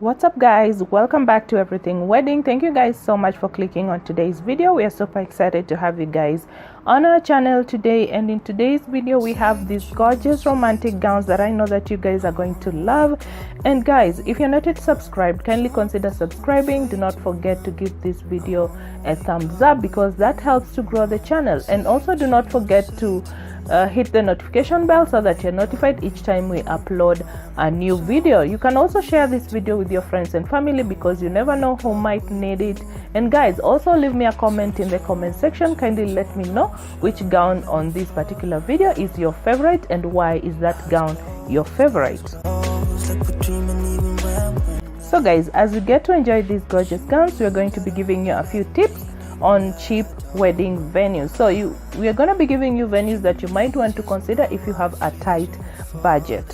What's up guys, welcome back to Everything Wedding. Thank you guys so much for clicking on today's video. We are super excited to have you guys on our channel today, and in today's video we have these gorgeous romantic gowns that I know that you guys are going to love. And guys, if you're not yet subscribed, kindly consider subscribing. Do not forget to give this video a thumbs up because that helps to grow the channel, and also do not forget to hit the notification bell so that you're notified each time we upload a new video. You can also share this video with your friends and family because you never know who might need it. And guys, also leave me a comment in the comment section. Kindly let me know which gown on this particular video is your favorite and why is that gown your favorite. So guys, as you get to enjoy these gorgeous gowns, we're going to be giving you a few tips on cheap wedding venues. So we are going to be giving you venues that you might want to consider if you have a tight budget.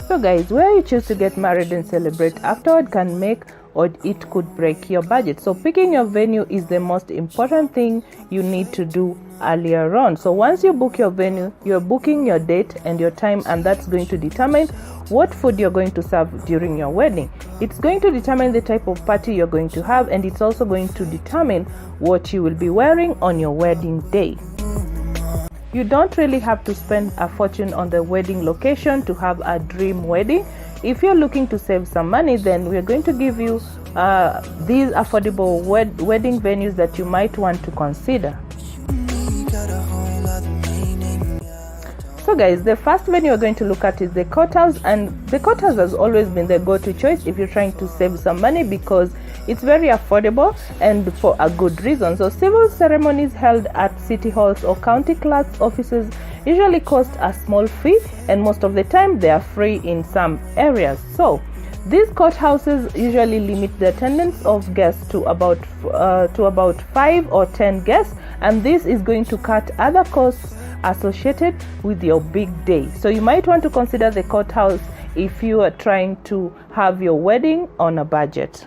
So guys, where you choose to get married and celebrate afterward can make or it could break your budget. So picking your venue is the most important thing you need to do earlier on. So once you book your venue, you're booking your date and your time, and that's going to determine what food you're going to serve during your wedding. It's going to determine the type of party you're going to have, and it's also going to determine what you will be wearing on your wedding day. You don't really have to spend a fortune on the wedding location to have a dream wedding. If you're looking to save some money, then we're going to give you these affordable wedding venues that you might want to consider. So guys, the first venue we're going to look at is the courthouse, and the courthouse has always been the go-to choice if you're trying to save some money because it's very affordable and for a good reason. So civil ceremonies held at city halls or county clerk's offices usually cost a small fee, and most of the time they are free in some areas. So these courthouses usually limit the attendance of guests to about 5 or 10 guests, and this is going to cut other costs associated with your big day. So you might want to consider the courthouse if you are trying to have your wedding on a budget.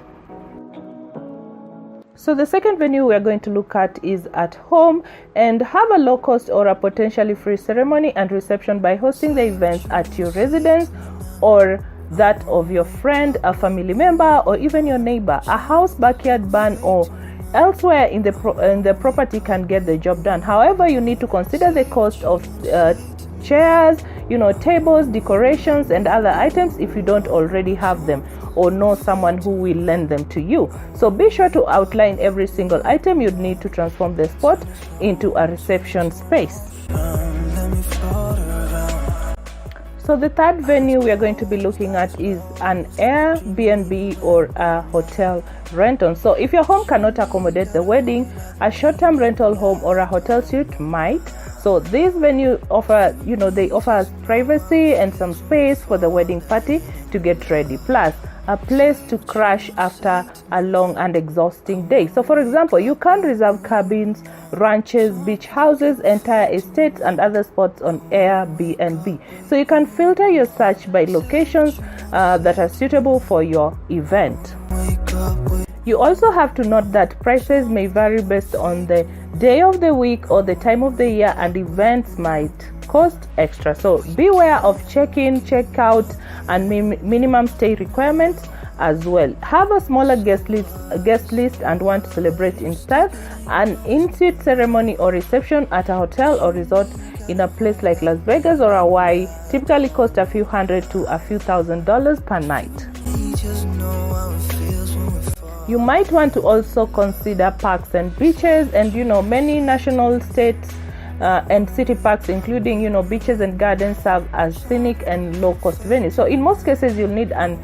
So the second venue we are going to look at is at home, and have a low cost or a potentially free ceremony and reception by hosting the events at your residence or that of your friend, a family member, or even your neighbor. A house, backyard, barn, or elsewhere in the property can get the job done. However, you need to consider the cost of chairs, tables, decorations, and other items if you don't already have them or know someone who will lend them to you. So be sure to outline every single item you'd need to transform the spot into a reception space. So the third venue we are going to be looking at is an Airbnb or a hotel rental. So if your home cannot accommodate the wedding, a short-term rental home or a hotel suite might. So this venue they offer privacy and some space for the wedding party to get ready, plus a place to crash after a long and exhausting day. So for example, you can reserve cabins, ranches, beach houses, entire estates, and other spots on Airbnb. So you can filter your search by locations that are suitable for your event. You also have to note that prices may vary based on the day of the week or the time of the year, and events might cost extra. So beware of check-in, check-out, and minimum stay requirements as well. Have a smaller guest list and want to celebrate in style. An in-suite ceremony or reception at a hotel or resort in a place like Las Vegas or Hawaii typically cost a few $100 to a few $1,000s per night. You might want to also consider parks and beaches, and many national, states and city parks, including beaches and gardens, serve as scenic and low-cost venues. So in most cases you'll need an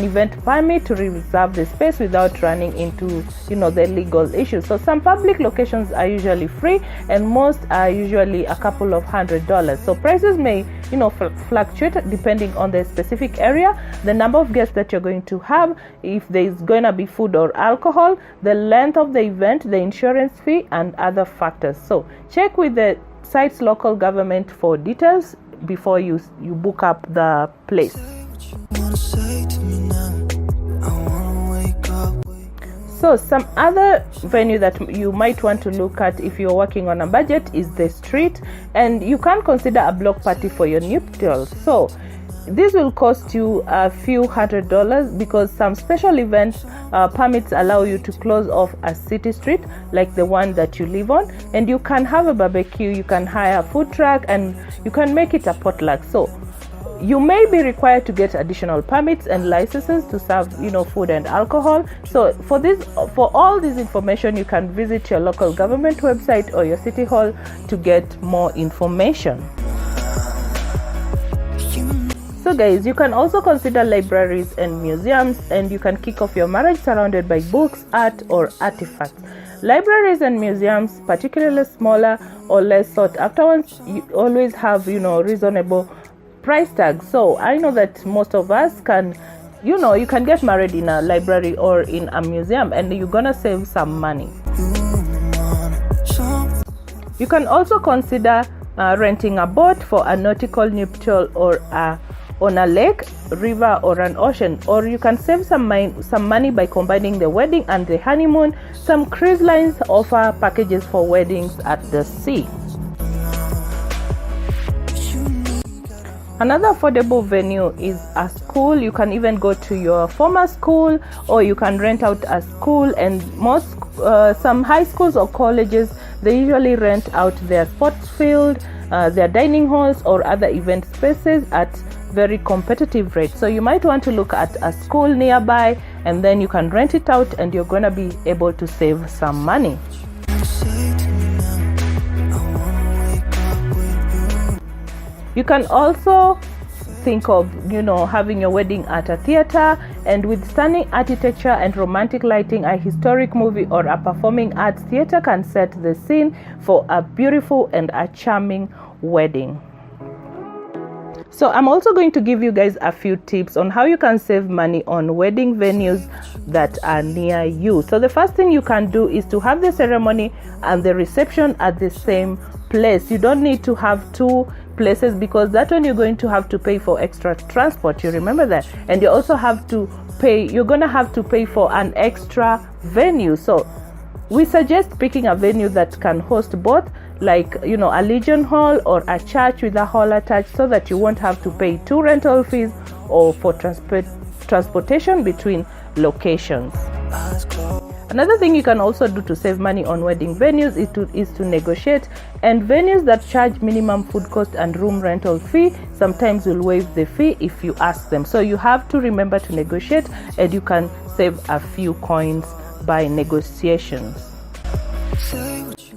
event permit to reserve the space without running into the legal issues. So some public locations are usually free, and most are usually a couple of $100s. So prices may fluctuate depending on the specific area, the number of guests that you're going to have, if there's going to be food or alcohol, the length of the event, the insurance fee, and other factors. So check with the site's local government for details before you book up the place. So some other venue that you might want to look at if you're working on a budget is the street, and you can consider a block party for your nuptials. So this will cost you a few $100s, because some special events permits allow you to close off a city street like the one that you live on, and you can have a barbecue, you can hire a food truck, and you can make it a potluck. So you may be required to get additional permits and licenses to serve, food and alcohol. So for all this information, you can visit your local government website or your city hall to get more information. So guys, you can also consider libraries and museums, and you can kick off your marriage surrounded by books, art, or artifacts. Libraries and museums, particularly smaller or less sought after ones, you always have, reasonable price tags. So I know that most of us can, you can get married in a library or in a museum, and you're gonna save some money. You can also consider renting a boat for a nautical nuptial or on a lake, river, or an ocean, or you can save some money by combining the wedding and the honeymoon. Some cruise lines offer packages for weddings at the sea. Another affordable venue is a school. You can even go to your former school, or you can rent out a school. And some high schools or colleges, they usually rent out their sports field, their dining halls, or other event spaces at very competitive rates. So you might want to look at a school nearby, and then you can rent it out, and you're going to be able to save some money. You can also think of, having your wedding at a theater, and with stunning architecture and romantic lighting, a historic movie or a performing arts theater can set the scene for a beautiful and a charming wedding. So I'm also going to give you guys a few tips on how you can save money on wedding venues that are near you. So the first thing you can do is to have the ceremony and the reception at the same place. You don't need to have two places, because that one you're going to have to pay for extra transport. You remember that? And you also have to pay, you're going to have to pay for an extra venue. So we suggest picking a venue that can host both, like a Legion Hall or a church with a hall attached, so that you won't have to pay two rental fees or for transportation between locations. Another thing you can also do to save money on wedding venues is to negotiate, and venues that charge minimum food cost and room rental fee sometimes will waive the fee if you ask them. So you have to remember to negotiate, and you can save a few coins by negotiations.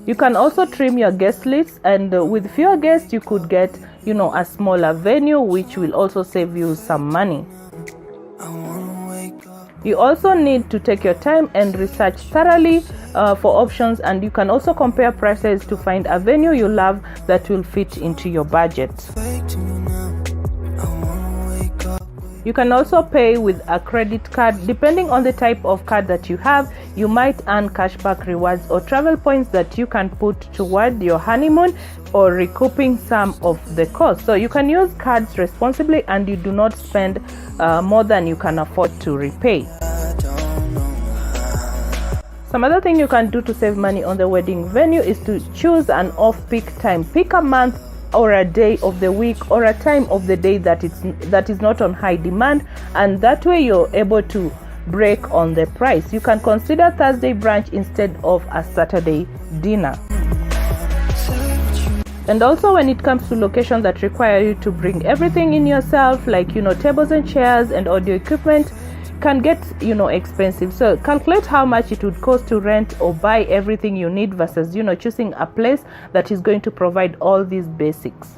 You can also trim your guest list, and with fewer guests you could get a smaller venue, which will also save you some money. You also need to take your time and research thoroughly for options, and you can also compare prices to find a venue you love that will fit into your budget. You can also pay with a credit card. Depending on the type of card that you have, you might earn cashback rewards or travel points that you can put toward your honeymoon or recouping some of the cost. So you can use cards responsibly, and you do not spend more than you can afford to repay. Some other thing you can do to save money on the wedding venue is to choose an off-peak time. Pick a month or a day of the week or a time of the day that is not on high demand, and that way you're able to break on the price. You can consider Thursday brunch instead of a Saturday dinner. And also, when it comes to locations that require you to bring everything in yourself, like tables and chairs and audio equipment, can get expensive. So calculate how much it would cost to rent or buy everything you need versus choosing a place that is going to provide all these basics.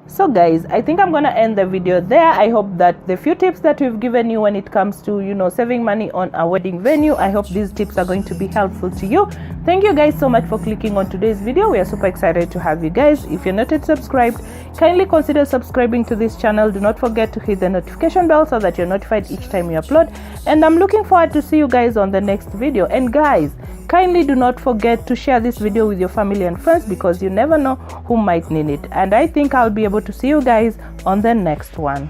So guys, I think I'm gonna end the video there. I hope that the few tips that we've given you when it comes to saving money on a wedding venue, I hope these tips are going to be helpful to you. Thank you guys so much for clicking on today's video. We are super excited to have you guys. If you're not yet subscribed, kindly consider subscribing to this channel. Do not forget to hit the notification bell so that you're notified each time we upload, and I'm looking forward to see you guys on the next video. And guys, kindly do not forget to share this video with your family and friends, because you never know who might need it. And I think I'll be able to see you guys on the next one.